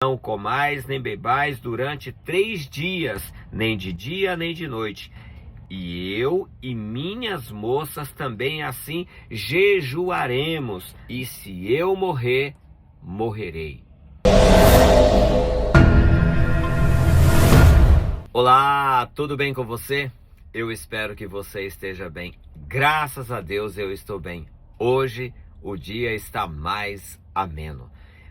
Não comais nem bebais durante 3 dias, nem de dia nem de noite. E eu e minhas moças também assim jejuaremos, e se eu morrer, morrerei. Olá, tudo bem com você? Eu espero que você esteja bem. Graças a Deus eu estou bem. Hoje o dia está mais ameno.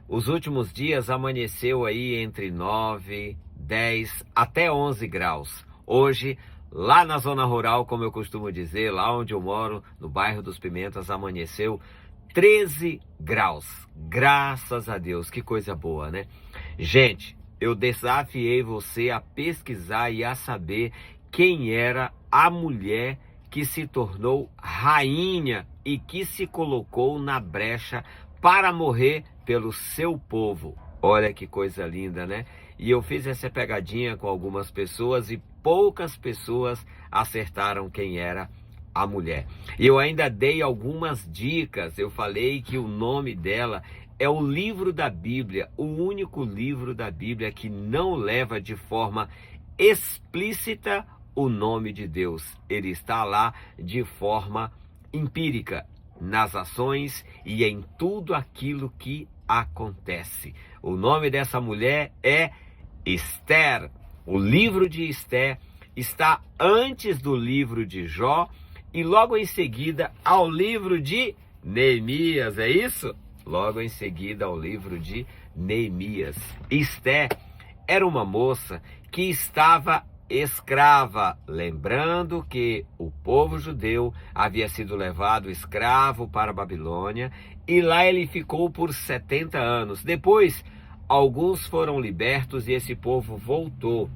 Os últimos dias amanheceu aí entre 9, 10 até 11 graus. Hoje, lá na zona rural, como eu costumo dizer, lá onde eu moro, no bairro dos Pimentas, amanheceu 13 graus. Graças a Deus, que coisa boa, né? Gente, eu desafiei você a pesquisar e a saber quem era a mulher que se tornou rainha e que se colocou na brecha para morrer pelo seu povo. Olha que coisa linda, né? E eu fiz essa pegadinha com algumas pessoas e poucas pessoas acertaram quem era a mulher. E eu ainda dei algumas dicas. Eu falei que o nome dela é o livro da Bíblia, o único livro da Bíblia que não leva de forma explícita o nome de Deus. Ele está lá de forma empírica, nas ações e em tudo aquilo que acontece. O nome dessa mulher é Esther. O livro de Esther está antes do livro de Jó e logo em seguida ao livro de Neemias, é isso? Logo em seguida ao livro de Neemias. Esther era uma moça que estava escrava, lembrando que o povo judeu havia sido levado escravo para a Babilônia e lá ele ficou por 70 anos. Depois, alguns foram libertos e esse povo voltou.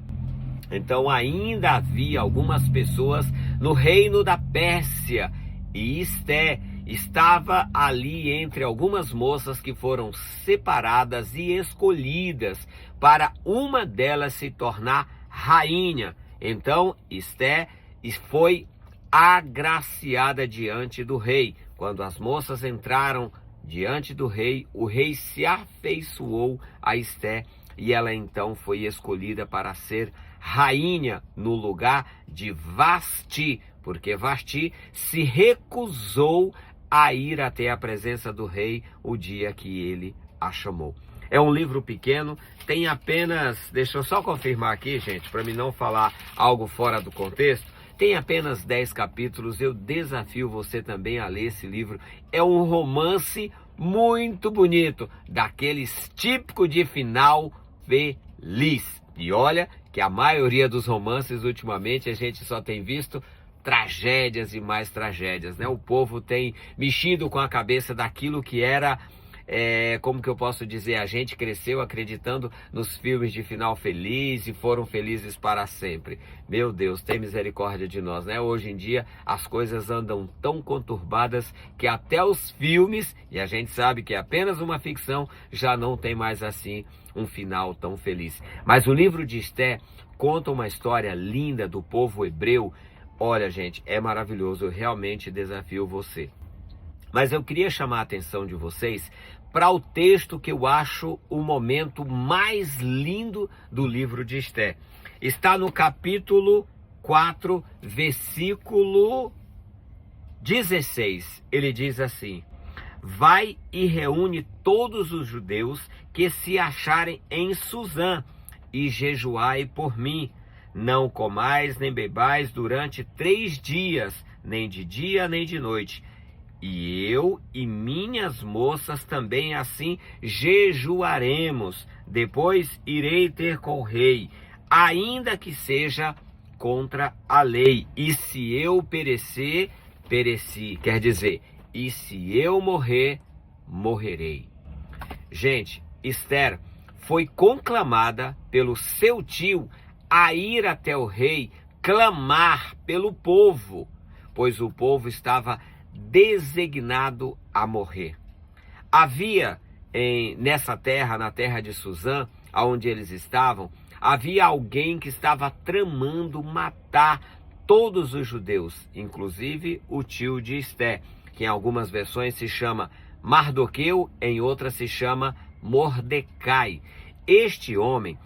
Então ainda havia algumas pessoas no reino da Pérsia e Esther estava ali entre algumas moças que foram separadas e escolhidas para uma delas se tornar rainha. Então Esther foi agraciada diante do rei. Quando as moças entraram diante do rei, o rei se afeiçoou a Esther e ela então foi escolhida para ser rainha no lugar de Vasti, porque Vasti se recusou a ir até a presença do rei o dia que ele a chamou. É um livro pequeno, tem apenas, deixa eu só confirmar aqui, gente, para mim não falar algo fora do contexto, tem apenas 10 capítulos, eu desafio você também a ler esse livro. É um romance muito bonito, daqueles típicos de final feliz. E olha que a maioria dos romances ultimamente a gente só tem visto tragédias e mais tragédias, né? O povo tem mexido com a cabeça daquilo que era, como que eu posso dizer, a gente cresceu acreditando nos filmes de final feliz e foram felizes para sempre. Meu Deus, tem misericórdia de nós, né? Hoje em dia as coisas andam tão conturbadas que até os filmes, e a gente sabe que é apenas uma ficção, já não tem mais assim um final tão feliz. Mas o livro de Esther conta uma história linda do povo hebreu. Olha, gente, é maravilhoso, eu realmente desafio você. Mas eu queria chamar a atenção de vocês para o texto que eu acho o momento mais lindo do livro de Esther. Está no capítulo 4, versículo 16. Ele diz assim: vai e reúne todos os judeus que se acharem em Suzã e jejuai por mim. Não comais nem bebais durante 3 dias, nem de dia nem de noite. E eu e minhas moças também assim jejuaremos. Depois irei ter com o rei, ainda que seja contra a lei. E se eu perecer, pereci. Quer dizer, e se eu morrer, morrerei. Gente, Esther foi conclamada pelo seu tio a ir até o rei clamar pelo povo, pois o povo estava designado a morrer. Havia nessa terra, na terra de Suzã, onde eles estavam, havia alguém que estava tramando matar todos os judeus, inclusive o tio de Esther, que em algumas versões se chama Mardoqueu, em outras se chama Mordecai. este homem,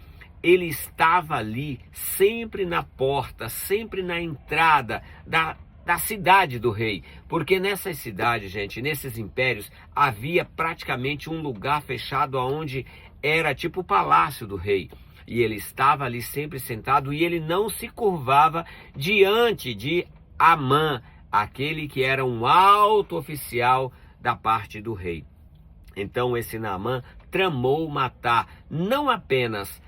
ele estava ali sempre na porta, sempre na entrada da cidade do rei, porque nessas cidades, gente, nesses impérios, havia praticamente um lugar fechado onde era tipo o palácio do rei. E ele estava ali sempre sentado e ele não se curvava diante de Amã, aquele que era um alto oficial da parte do rei. Então esse Naamã tramou matar não apenas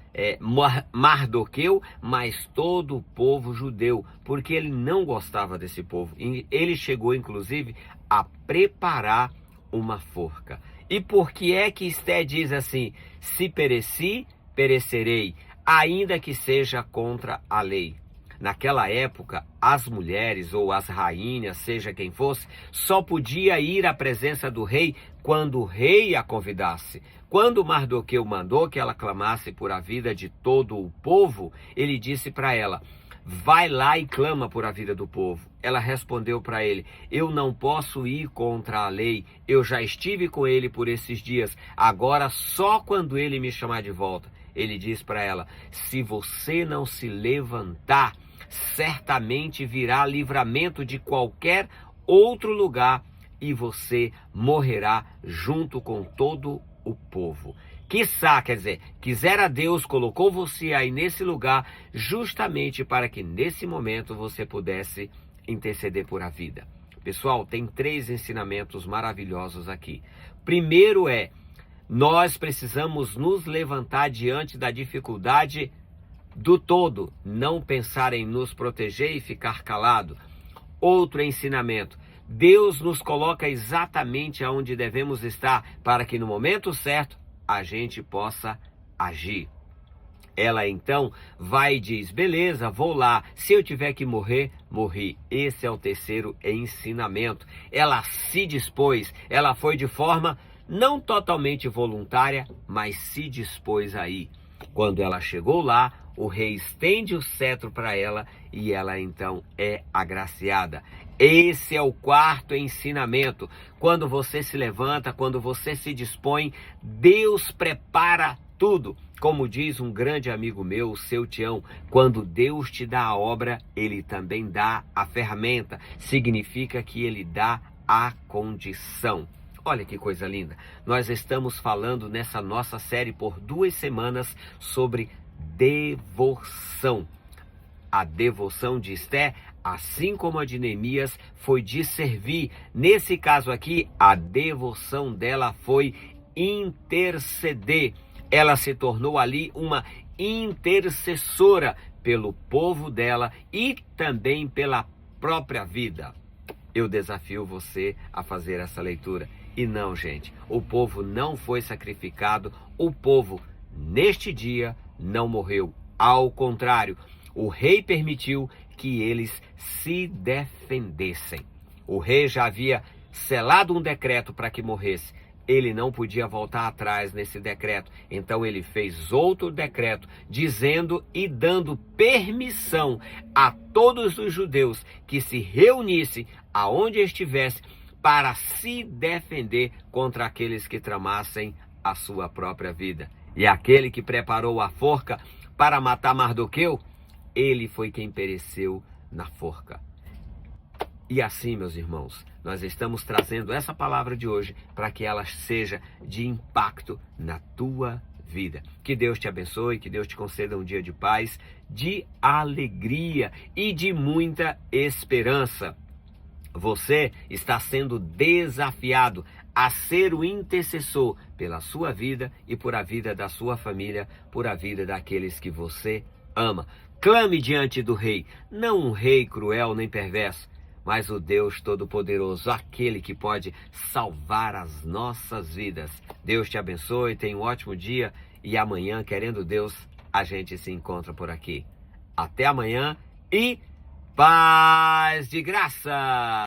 Mardoqueu, mas todo o povo judeu, porque ele não gostava desse povo. E ele chegou, inclusive, a preparar uma forca. E por que é que Esté diz assim: se pereci, perecerei, ainda que seja contra a lei? Naquela época, as mulheres ou as rainhas, seja quem fosse, só podia ir à presença do rei quando o rei a convidasse. Quando Mardoqueu mandou que ela clamasse por a vida de todo o povo, ele disse para ela: vai lá e clama por a vida do povo. Ela respondeu para ele: eu não posso ir contra a lei, eu já estive com ele por esses dias, agora só quando ele me chamar de volta. Ele diz para ela: se você não se levantar, certamente virá livramento de qualquer outro lugar e você morrerá junto com todo o povo. Quiçá, quer dizer, quisera Deus, colocou você aí nesse lugar justamente para que nesse momento você pudesse interceder por a vida. Pessoal, tem 3 ensinamentos maravilhosos aqui. Primeiro nós precisamos nos levantar diante da dificuldade do todo, não pensar em nos proteger e ficar calado. Outro ensinamento: Deus nos coloca exatamente aonde devemos estar para que no momento certo a gente possa agir. Ela então vai e diz: beleza, vou lá, se eu tiver que morrer, morri. Esse é o terceiro ensinamento. Ela se dispôs, ela foi de forma não totalmente voluntária, mas se dispôs aí. Quando ela chegou lá, o rei estende o cetro para ela e ela então é agraciada. Esse é o 4º ensinamento. Quando você se levanta, quando você se dispõe, Deus prepara tudo. Como diz um grande amigo meu, o seu Tião, quando Deus te dá a obra, ele também dá a ferramenta. Significa que ele dá a condição. Olha que coisa linda. Nós estamos falando nessa nossa série por 2 semanas sobre devoção. A devoção de Esté, assim como a de Neemias, foi de servir. Nesse caso aqui, a devoção dela foi interceder. Ela se tornou ali uma intercessora pelo povo dela e também pela própria vida. Eu desafio você a fazer essa leitura. E não, gente, o povo não foi sacrificado, o povo, neste dia, não morreu. Ao contrário, o rei permitiu que eles se defendessem. O rei já havia selado um decreto para que morresse. Ele não podia voltar atrás nesse decreto. Então ele fez outro decreto, dizendo e dando permissão a todos os judeus que se reunissem aonde estivesse para se defender contra aqueles que tramassem a sua própria vida. E aquele que preparou a forca para matar Mardoqueu, ele foi quem pereceu na forca. E assim, meus irmãos, nós estamos trazendo essa palavra de hoje para que ela seja de impacto na tua vida. Que Deus te abençoe, que Deus te conceda um dia de paz, de alegria e de muita esperança. Você está sendo desafiado a ser o intercessor pela sua vida e por a vida da sua família, por a vida daqueles que você ama. Clame diante do rei, não um rei cruel nem perverso, mas o Deus Todo-Poderoso, aquele que pode salvar as nossas vidas. Deus te abençoe, tenha um ótimo dia e amanhã, querendo Deus, a gente se encontra por aqui. Até amanhã e paz de graça!